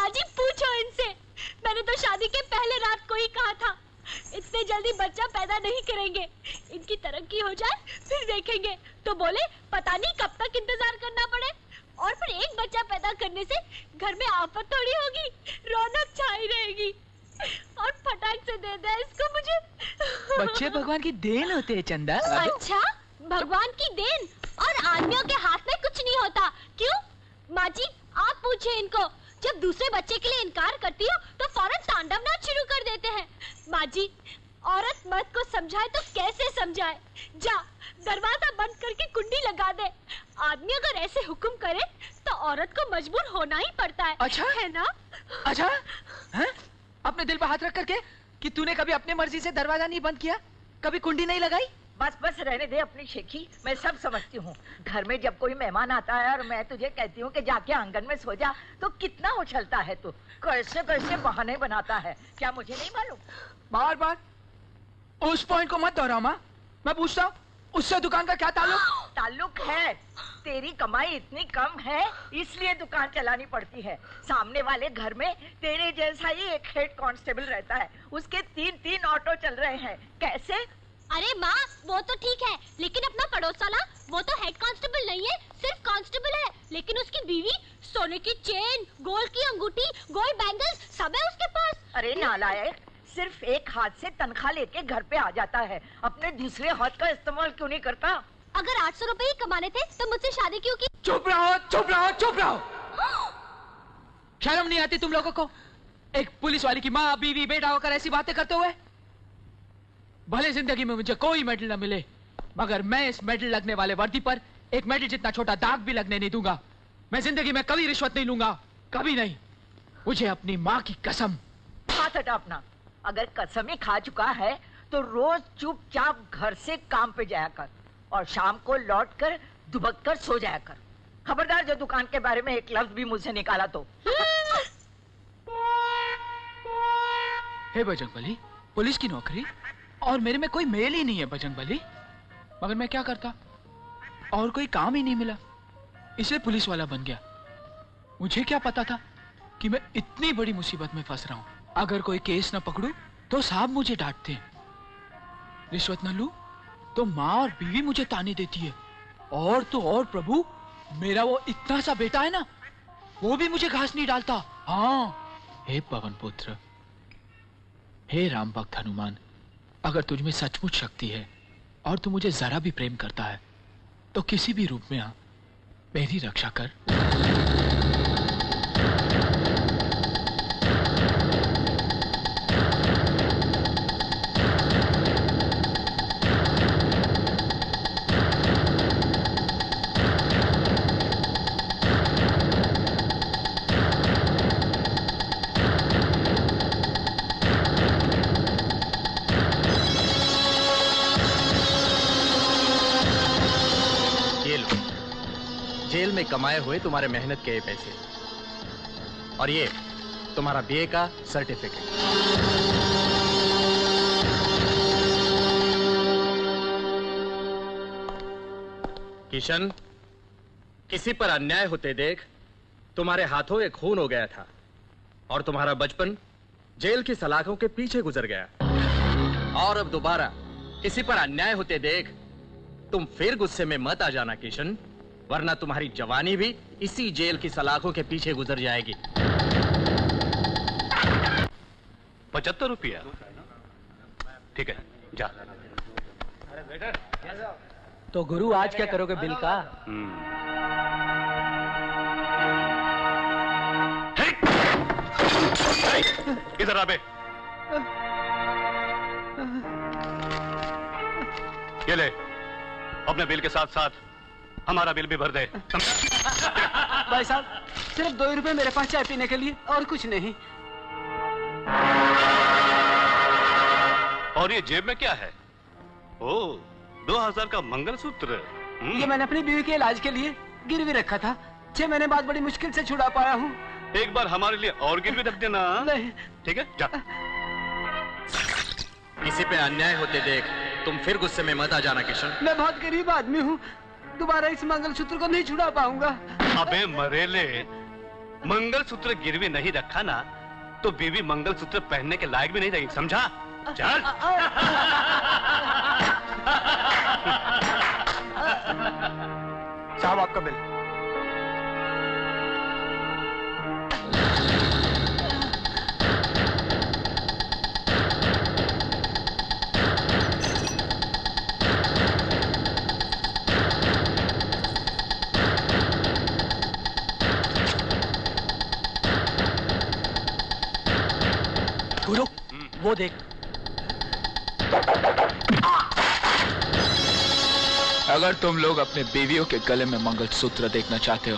माँ जी पूछो इनसे, मैंने तो शादी के पहले रात को ही कहा था इतने जल्दी बच्चा पैदा नहीं करेंगे, इनकी तरक्की हो जाए फिर देखेंगे। तो बोले पता नहीं कब तक इंतजार करना पड़े, और फिर एक बच्चा पैदा करने से घर में आफत थोड़ी होगी, रौनक छाई रहेगी। और फटाक से दे दे इसको मुझे। बच्चे भगवान की देन होते हैं चंदा। अच्छा, भगवान की देन, और आदमियों के हाथ में कुछ नहीं होता। क्यों? माँ जी आप पूछे इनको, जब दूसरे बच्चे के लिए इनकार करती हो तो फौरन तांडव नाच शुरू कर देते हैं। माँ जी औरत मर्द को समझाए तो कैसे समझाए? जा दरवाजा बंद करके कुंडी लगा दे। आदमी अगर ऐसे हुक्म करे तो औरत को मजबूर होना ही पड़ता है। अच्छा है ना? अच्छा है? अपने दिल पर हाथ रख करके कि तूने कभी अपने मर्जी से दरवाजा नहीं बंद किया, कभी कुंडी नहीं लगाई? बस बस रहने दे अपनी शेखी, मैं सब समझती हूँ। घर में जब कोई मेहमान आता है और मैं तुझे कहती हूँ कि जाके आंगन में सो जा, तो कितना उछलता है तू, कैसे कैसे बहाने बनाता है, क्या मुझे नहीं मालूम? बार बार उस पॉइंट को मत दोहराओ माँ। मैं पूछता हूँ उससे दुकान का क्या ताल्लुक? ताल्लुक है, तेरी कमाई इतनी कम है इसलिए दुकान चलानी पड़ती है। सामने वाले घर में तेरे जैसा ही एक हेड कांस्टेबल रहता है, उसके 3-3 ऑटो चल रहे हैं। कैसे? अरे माँ वो तो ठीक है, लेकिन अपना पड़ोस वाला वो तो हेड कांस्टेबल नहीं है, सिर्फ कांस्टेबल है, लेकिन उसकी बीवी सोने की चेन, गोल्ड की अंगूठी, गोल्ड बैंगल्स सब है उसके पास। अरे नालायक, सिर्फ एक हाथ से तनख्वाह लेके घर पे आ जाता है, अपने दूसरे हाथ का इस्तेमाल क्यों नहीं करता? अगर 800 रुपए ही कमाने थे तो मुझसे शादी क्यों की? चुप रहो चुप रहो चुप रहो। शर्म नहीं आती तुम लोगों को? एक पुलिस वाली की माँ बीवी बेटा होकर ऐसी बातें करते हुए? भले जिंदगी में मुझे कोई मेडल न मिले, मगर मैं इस मेडल लगने वाले वर्दी पर एक मेडल जितना छोटा दाग भी लगने नहीं दूंगा। मैं जिंदगी में कभी रिश्वत नहीं लूंगा, कभी नहीं। मुझे अपनी माँ की कसम। हाथ हटा अपना। अगर कसम ही खा चुका है तो रोज चुपचाप घर से काम पे जाया कर और शाम को लौट कर दुबक कर सो जाया कर। खबरदार जो दुकान के बारे में एक लफ्ज भी मुझसे निकाला तो। हे बजरंगबली, पुलिस की नौकरी और मेरे में कोई मेल ही नहीं है बजरंगबली, मगर मैं क्या करता, और कोई काम ही नहीं मिला इसलिए पुलिस वाला बन गया। मुझे क्या पता था कि मैं इतनी बड़ी मुसीबत में फंस रहा हूं। अगर कोई केस न पकड़ूं तो साहब मुझे डांटते हैं, रिश्वत न लूं तो माँ और बीवी मुझे ताने देती है, और तो और प्रभु मेरा वो इतना सा बेटा है ना, वो भी मुझे घास नहीं डालता। हाँ हे पवन पुत्र, हे राम भक्त हनुमान, अगर तुझ में सचमुच शक्ति है और तू मुझे जरा भी प्रेम करता है तो किसी भी रूप में आ, मेरी रक्षा कर। जेल में कमाए हुए तुम्हारे मेहनत के ये पैसे, और ये तुम्हारा बीए का सर्टिफिकेट। किशन, किसी पर अन्याय होते देख तुम्हारे हाथों एक खून हो गया था और तुम्हारा बचपन जेल की सलाखों के पीछे गुजर गया, और अब दोबारा किसी पर अन्याय होते देख तुम फिर गुस्से में मत आ जाना किशन, वरना तुम्हारी जवानी भी इसी जेल की सलाखों के पीछे गुजर जाएगी। 75 रुपया, ठीक है जा। तो गुरु आज क्या करोगे बिल का? इधर आ बे। ये ले, अपने बिल के साथ साथ हमारा बिल भी भर दे। भाई साहब सिर्फ 2 रुपए मेरे पास चाय पीने के लिए, और कुछ नहीं। और ये जेब में क्या है? ओह, 2000 का मंगलसूत्र। ये मैंने अपनी बीवी के इलाज के लिए गिरवी रखा था, 6 महीने बाद बड़ी मुश्किल से छुड़ा पाया हूँ। एक बार हमारे लिए और गिरवी रख देना। नहीं। ठीक है जा। किसी पे अन्याय होते देख तुम फिर गुस्से में मत आ जाना किशन। मैं बहुत गरीब आदमी हूँ, दोबारा इस मंगलसूत्र को नहीं छुड़ा पाऊंगा। अबे मरेले, मंगलसूत्र गिरवी नहीं रखा ना तो बीवी मंगलसूत्र पहनने के लायक भी नहीं रहेगी, समझा? चल। साहब आपका बिल। गुरु, वो देख। अगर तुम लोग अपने बीवियों के गले में मंगलसूत्र देखना चाहते हो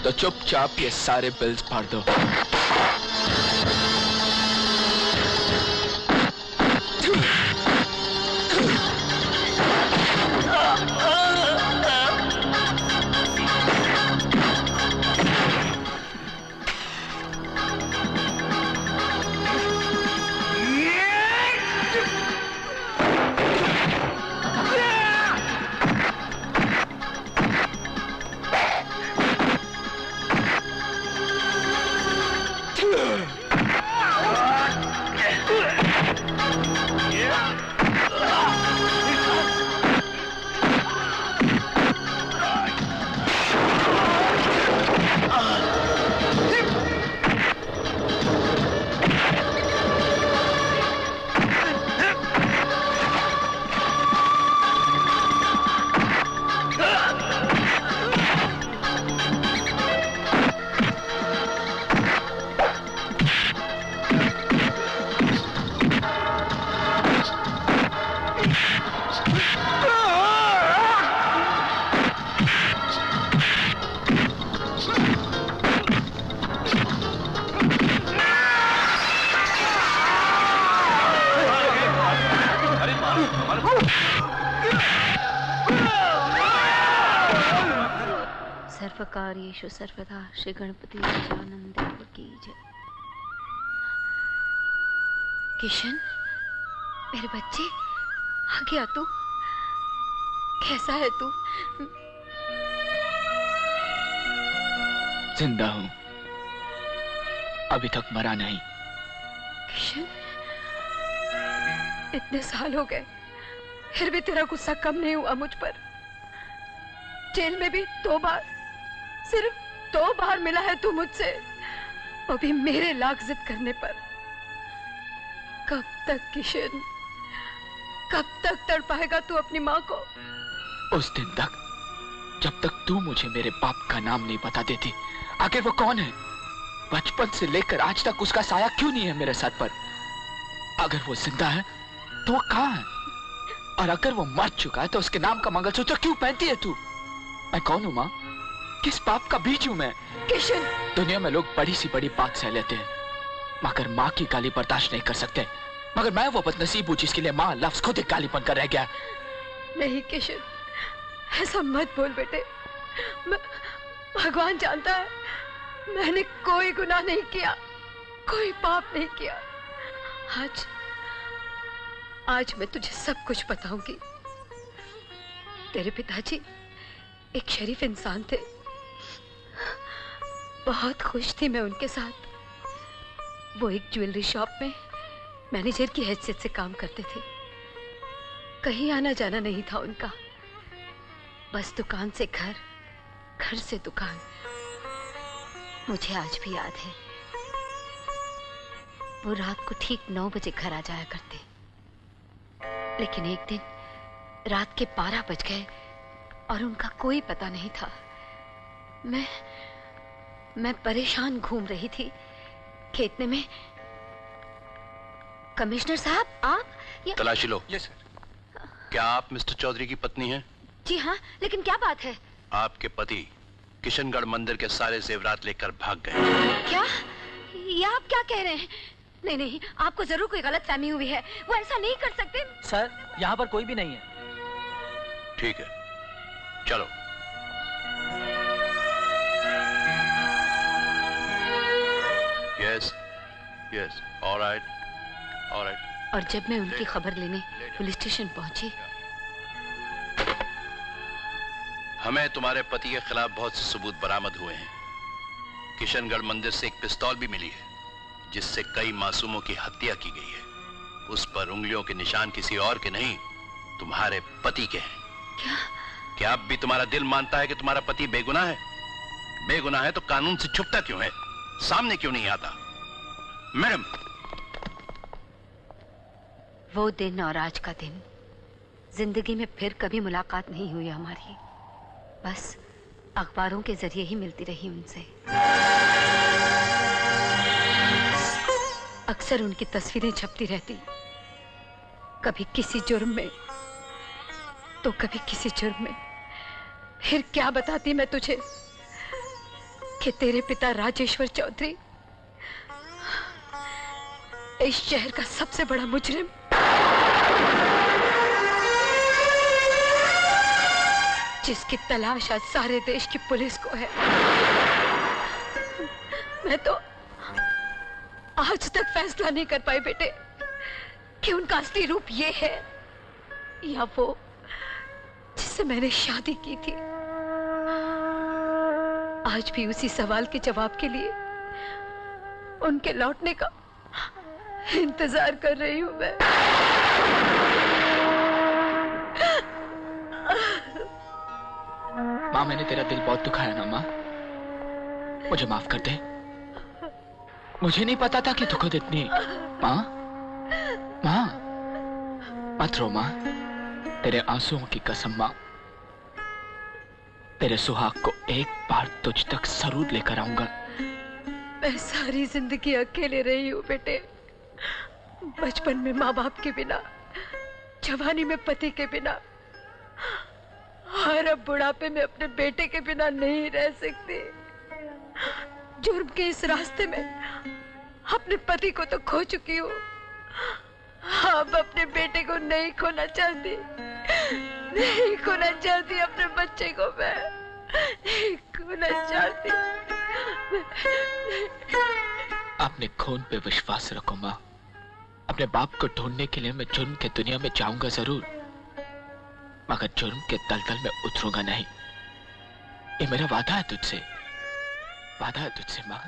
तो चुपचाप ये सारे बिल्स फाड़ दो। सर्वकार्येषु सर्वदा श्री गणपति गजानन देव की जय। किशन, मेरे बच्चे, आ गया तू? कैसा है तू? जिंदा हूं, अभी तक मरा नहीं। किशन, इतने साल हो गए फिर भी तेरा गुस्सा कम नहीं हुआ मुझ पर। जेल में भी 2 बार, सिर्फ 2 बार मिला है तू मुझसे, वो भी मेरे लाख जिद करने पर। कब तक किशन, कब तक तड़पाएगा तू अपनी माँ को? उस दिन तक जब तक तू मुझे मेरे बाप का नाम नहीं बता देती। आखिर वो कौन है? बचपन से लेकर आज तक उसका साया क्यों नहीं है मेरे सर पर? अगर वो जिंदा है तो वो कहाँ है? और अगर वो मर चुका है तो उसके नाम का मंगलसूत्र क्यों पहनती है तू? मैं कौन हूं माँ? किस पाप का बीज हूं मैं? किशन, दुनिया में लोग बड़ी सी बड़ी बात सह लेते हैं मगर माँ की गाली बर्दाश्त नहीं कर सकते। मगर मैं वो बदनसीब हूं जिसके लिए माँ लफ्ज खुद एक गाली बनकर रह गया। नहीं किशन, ऐसा मत बोल बेटे। भगवान जानता है मैंने कोई गुनाह नहीं किया, कोई पाप नहीं किया। आज मैं तुझे सब कुछ बताऊंगी। तेरे पिताजी एक शरीफ इंसान थे, बहुत खुश थी मैं उनके साथ। वो एक ज्वेलरी शॉप में मैनेजर की हैसियत से काम करते थे। कहीं आना जाना नहीं था उनका, बस दुकान से घर, घर से दुकान। मुझे आज भी याद है वो रात को ठीक 9 बजे घर आ जाया करते। लेकिन एक दिन रात के 12 बज गए और उनका कोई पता नहीं था। मैं परेशान घूम रही थी कि इतने में कमिश्नर साहब आप तलाशी लो। Yes sir. क्या आप मिस्टर चौधरी की पत्नी हैं? जी हाँ, लेकिन क्या बात है? आपके पति किशनगढ़ मंदिर के सारे जेवरात लेकर भाग गए। क्या? ये आप क्या कह रहे हैं? नहीं नहीं, आपको जरूर कोई गलत फहमी हुई है। वो ऐसा नहीं कर सकते। सर, यहाँ पर कोई भी नहीं है। ठीक है, चलो। Yes yes, alright alright. और जब मैं उनकी खबर लेने पुलिस स्टेशन पहुंची, हमें तुम्हारे पति के खिलाफ बहुत से सबूत बरामद हुए हैं। किशनगढ़ मंदिर से एक पिस्तौल भी मिली है जिससे कई मासूमों की हत्या की गई है। उस पर उंगलियों के निशान किसी और के नहीं, तुम्हारे पति के हैं। क्या अब भी तुम्हारा दिल मानता है कि तुम्हारा पति बेगुनाह है? बेगुनाह है तो कानून से छुपता क्यों है? सामने क्यों नहीं आता? मैडम, वो दिन और आज का दिन जिंदगी में फिर कभी मुलाकात नहीं हुई हमारी, बस अखबारों के जरिए ही मिलती रही उनसे। अक्सर उनकी तस्वीरें छपती रहती, कभी किसी जुर्म में तो कभी किसी जुर्म में। फिर क्या बताती मैं तुझे कि तेरे पिता राजेश्वर चौधरी इस शहर का सबसे बड़ा मुजरिम, जिसकी तलाश आज सारे देश की पुलिस को है। मैं तो आज तक फैसला नहीं कर पाई बेटे कि उनका असली रूप ये है या वो जिससे मैंने शादी की थी। आज भी उसी सवाल के जवाब के लिए उनके लौटने का इंतजार कर रही हूं मैं। माँ, मैंने तेरा दिल बहुत दुखाया ना माँ, मुझे माफ कर दे। मुझे नहीं पता था कि तू खुद इतनी। माँ, माँ, मत रो माँ, तेरे आंसुओं की कसम माँ, तेरे सुहाग को एक बार तुझ तक जरूर लेकर आऊंगा। मैं सारी जिंदगी अकेले रही हूँ बेटे, बचपन में माँ बाप के बिना, जवानी में पति के बिना, और अब बुढ़ापे में अपने बेटे के बिना नहीं रह सकती। जुर्म के इस रास्ते में अपने पति को तो खो चुकी हूँ, अब अपने बेटे को नहीं खोना चाहती, नहीं खोना चाहती अपने बच्चे को, मैं नहीं खोना चाहती। अपने खून पे विश्वास रखो माँ, अपने बाप को ढूंढने के लिए मैं जुर्म के दुनिया में जाऊंगा जरूर, मगर जुर्म के दलदल में उतरूंगा नहीं। ये मेरा वादा है तुझसे, वादा है तुझसे माँ।